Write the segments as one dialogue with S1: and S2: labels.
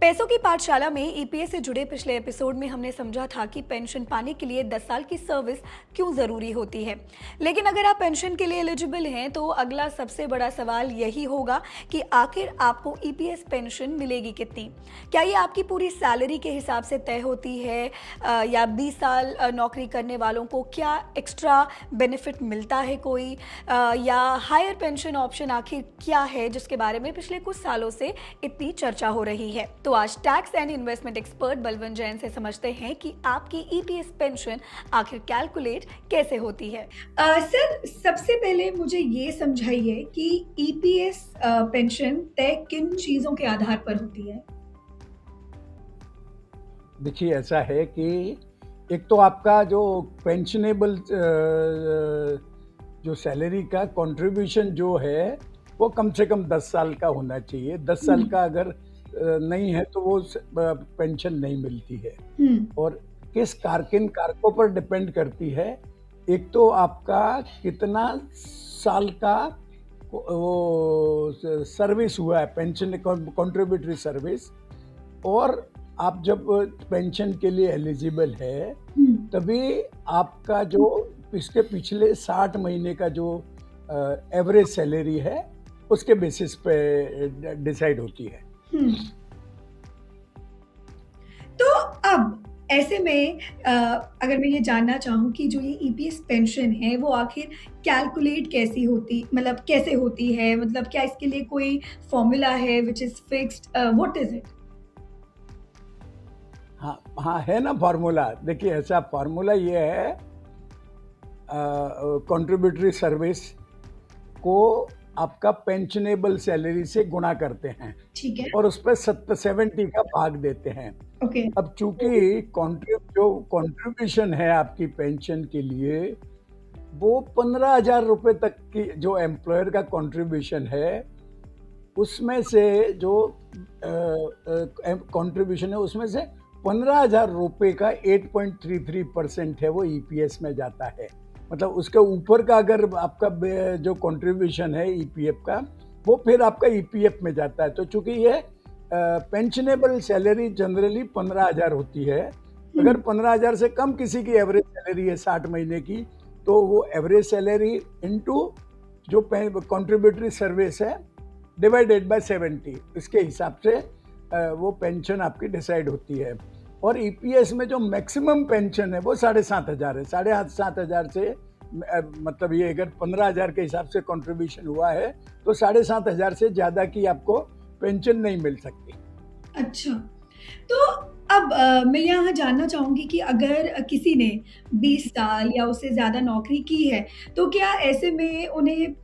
S1: पैसों की पाठशाला में ईपीएस से जुड़े पिछले एपिसोड में हमने समझा था कि पेंशन पाने के लिए 10 साल की सर्विस क्यों ज़रूरी होती है। लेकिन अगर आप पेंशन के लिए एलिजिबल हैं तो अगला सबसे बड़ा सवाल यही होगा कि आखिर आपको ईपीएस पेंशन मिलेगी कितनी। क्या ये आपकी पूरी सैलरी के हिसाब से तय होती है या 20 साल नौकरी करने वालों को क्या एक्स्ट्रा बेनिफिट मिलता है कोई, या हायर पेंशन ऑप्शन आखिर क्या है जिसके बारे में पिछले कुछ सालों से इतनी चर्चा हो रही है। तो आज tax and investment expert Balwant Jain से समझते हैं कि आपकी ईपीएस पेंशन आखिर कैलकुलेट कैसे होती है।
S2: सर, सबसे पहले मुझे ये समझाइए कि ईपीएस पेंशन तय किन चीजों के आधार पर होती है।
S3: देखिए, ऐसा है कि एक तो आपका जो पेंशनेबल जो सैलरी का कंट्रीब्यूशन जो है वो कम से कम 10 साल का होना चाहिए। 10 साल का अगर नहीं है तो वो पेंशन नहीं मिलती है। और किन कारकों पर डिपेंड करती है। एक तो आपका कितना साल का वो सर्विस हुआ है, पेंशन कंट्रीब्यूटरी सर्विस, और आप जब पेंशन के लिए एलिजिबल है तभी आपका जो इसके पिछले 60 महीने का जो एवरेज सैलरी है उसके बेसिस पे डिसाइड होती है।
S2: तो अब ऐसे में अगर मैं ये जानना चाहूँ कि जो ये ईपीएस पेंशन है वो आखिर कैलकुलेट कैसे होती है, मतलब क्या इसके लिए कोई फॉर्मूला है which is fixed, what is it?
S3: हाँ है ना फार्मूला। देखिए, ऐसा फार्मूला ये है, कंट्रीब्यूटरी सर्विस को आपका पेंशनेबल सैलरी से गुणा करते हैं,
S2: ठीक है,
S3: और उस पर 70 का भाग देते हैं।
S2: ओके।
S3: अब चूंकि जो कंट्रीब्यूशन है आपकी पेंशन के लिए वो 15,000 रुपये तक की जो एम्प्लॉयर का कंट्रीब्यूशन है उसमें से जो कंट्रीब्यूशन है उसमें से 15,000 रुपये का 8.33% है वो ईपीएस में जाता है। मतलब उसके ऊपर का अगर आपका जो कंट्रीब्यूशन है ईपीएफ का वो फिर आपका ईपीएफ में जाता है। तो चूंकि ये पेंशनेबल सैलरी जनरली 15,000 होती है। अगर 15,000 से कम किसी की एवरेज सैलरी है 60 महीने की तो वो एवरेज सैलरी इनटू जो कंट्रीब्यूटरी सर्विस है डिवाइडेड बाय 70, इसके हिसाब से वो पेंशन आपकी डिसाइड होती है। और ईपीएस में जो मैक्सिमम पेंशन है वो 7,500 है। 7,500 से मतलब ये अगर 15,000 के हिसाब से कंट्रीब्यूशन हुआ है तो 7,500 से ज़्यादा की आपको पेंशन नहीं मिल सकती।
S2: अच्छा, तो अब मैं यहाँ जानना चाहूँगी कि अगर किसी ने 20 साल या उससे ज़्यादा नौकरी की है तो क्या ऐसे में उन्हें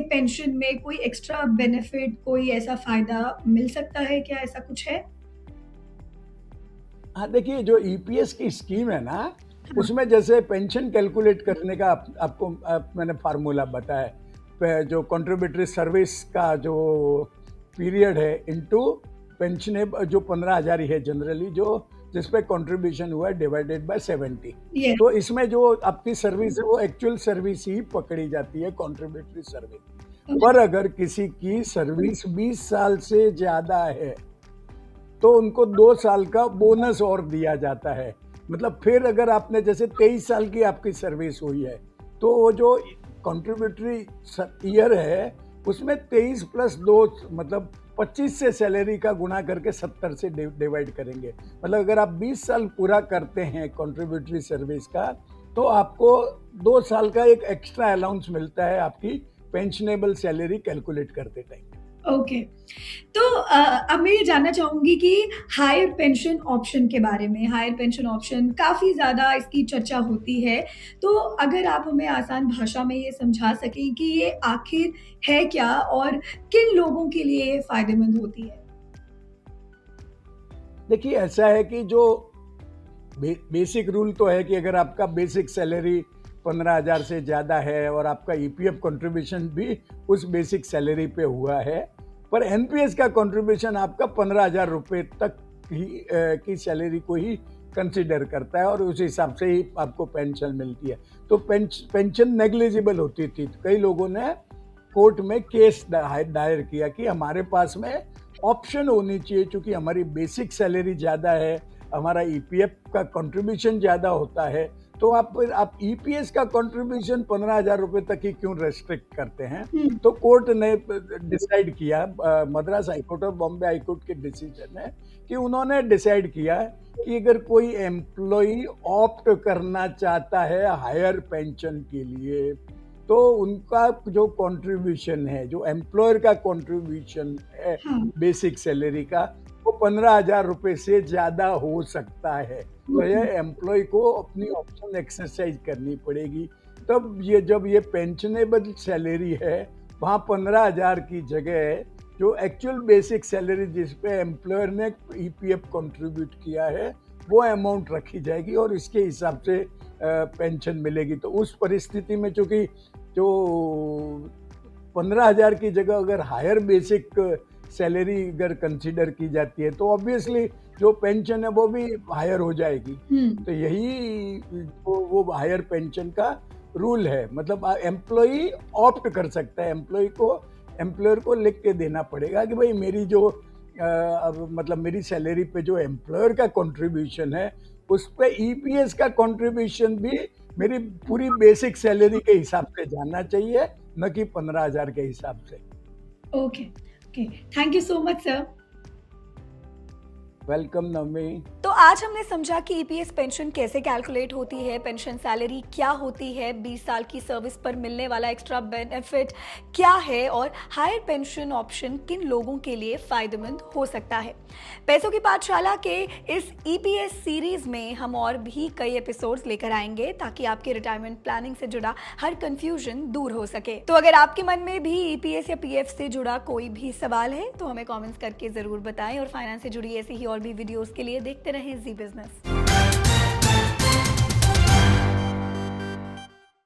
S2: पेंशन में कोई एक्स्ट्रा बेनिफिट, कोई ऐसा फ़ायदा मिल सकता है? क्या ऐसा कुछ है?
S3: हाँ, देखिए, जो ईपीएस की स्कीम है ना उसमें जैसे पेंशन कैलकुलेट करने का आपको मैंने फार्मूला बताया, जो कंट्रीब्यूटरी सर्विस का जो पीरियड है इनटू पेंशन जो 15,000 ही है जनरली, जो जिसपे कंट्रीब्यूशन हुआ है डिवाइडेड बाय 70। तो इसमें जो आपकी सर्विस है वो एक्चुअल सर्विस ही पकड़ी जाती है, कंट्रीब्यूटरी सर्विस। पर अगर किसी की सर्विस 20 साल से ज़्यादा है तो उनको 2 साल का बोनस और दिया जाता है। मतलब फिर अगर आपने जैसे 23 साल की आपकी सर्विस हुई है तो वो जो कंट्रीब्यूटरी ईयर है उसमें 23 + 2 मतलब 25 से सैलरी का गुणा करके 70 से डिवाइड करेंगे। मतलब अगर आप 20 साल पूरा करते हैं कंट्रीब्यूटरी सर्विस का तो आपको 2 साल का एक एक्स्ट्रा अलाउंस मिलता है आपकी पेंशनेबल सैलरी कैलकुलेट करते टाइम।
S2: ओके, तो अब मैं ये जानना चाहूँगी कि हायर पेंशन ऑप्शन के बारे में। हायर पेंशन ऑप्शन काफ़ी ज़्यादा इसकी चर्चा होती है, तो अगर आप हमें आसान भाषा में ये समझा सकें कि ये आखिर है क्या और किन लोगों के लिए ये फ़ायदेमंद होती है?
S3: देखिए, ऐसा है कि जो बेसिक रूल तो है कि अगर आपका बेसिक सैलरी 15,000 से ज़्यादा है और आपका ईपीएफ कंट्रीब्यूशन भी उस बेसिक सैलरी पे हुआ है, पर एनपीएस का कंट्रीब्यूशन आपका 15,000 रुपये तक ही की सैलरी को ही कंसीडर करता है और उस हिसाब से ही आपको पेंशन मिलती है। तो पेंशन नेग्लिजिबल होती थी। कई लोगों ने कोर्ट में केस दायर किया कि हमारे पास में ऑप्शन होनी चाहिए, क्योंकि हमारी बेसिक सैलरी ज़्यादा है, हमारा ईपीएफ का कंट्रीब्यूशन ज़्यादा होता है, तो आप ईपीएस का कंट्रीब्यूशन 15,000 रुपये तक ही क्यों रेस्ट्रिक्ट करते हैं? तो कोर्ट ने डिसाइड किया, मद्रास हाईकोर्ट और बॉम्बे हाईकोर्ट के डिसीजन है कि उन्होंने डिसाइड किया कि अगर कोई एम्प्लॉई ऑप्ट करना चाहता है हायर पेंशन के लिए, तो उनका जो कंट्रीब्यूशन है, जो एम्प्लॉयर का कंट्रीब्यूशन है
S2: हाँ।
S3: बेसिक सैलरी का, वो 15,000 रुपये से ज़्यादा हो सकता है। तो यह एम्प्लॉय को अपनी ऑप्शन एक्सरसाइज करनी पड़ेगी। तब ये जब ये पेंशनेबल सैलरी है, वहाँ 15,000 की जगह जो एक्चुअल बेसिक सैलरी जिस पे एम्प्लॉयर ने ईपीएफ कंट्रीब्यूट किया है, वो अमाउंट रखी जाएगी और इसके हिसाब से पेंशन मिलेगी। तो उस परिस्थिति में चूँकि जो 15,000 की जगह अगर हायर बेसिक सैलरी अगर कंसीडर की जाती है, तो ऑब्वियसली जो पेंशन है वो भी हायर हो जाएगी। तो यही वो हायर पेंशन का रूल है। मतलब एम्प्लॉई ऑप्ट कर सकता है, एम्प्लॉयर को लिख के देना पड़ेगा कि भाई मेरी जो मतलब मेरी सैलरी पे जो एम्प्लॉयर का कंट्रीब्यूशन है, उस पे ईपीएस का कंट्रीब्यूशन भी मेरी पूरी बेसिक सैलरी के हिसाब से जाना चाहिए, न कि 15,000 के हिसाब से।
S2: Okay, okay. Thank you so much sir.
S3: Welcome Navami.
S1: तो आज हमने समझा कि ईपीएस पेंशन कैसे कैलकुलेट होती है, पेंशन सैलरी क्या होती है, 20 साल की सर्विस पर मिलने वाला एक्स्ट्रा बेनिफिट क्या है और हायर पेंशन ऑप्शन किन लोगों के लिए फायदेमंद हो सकता है। पैसों की पाठशाला के इस ईपीएस सीरीज में हम और भी कई एपिसोड्स लेकर आएंगे ताकि आपके रिटायरमेंट प्लानिंग से जुड़ा हर कंफ्यूजन दूर हो सके। तो अगर आपके मन में भी ईपीएस या पीएफ से जुड़ा कोई भी सवाल है तो हमें कमेंट्स करके जरूर बताएं और फाइनेंस से जुड़ी ऐसी ही और भी वीडियोस के लिए देखते रहें जी बिजनेस।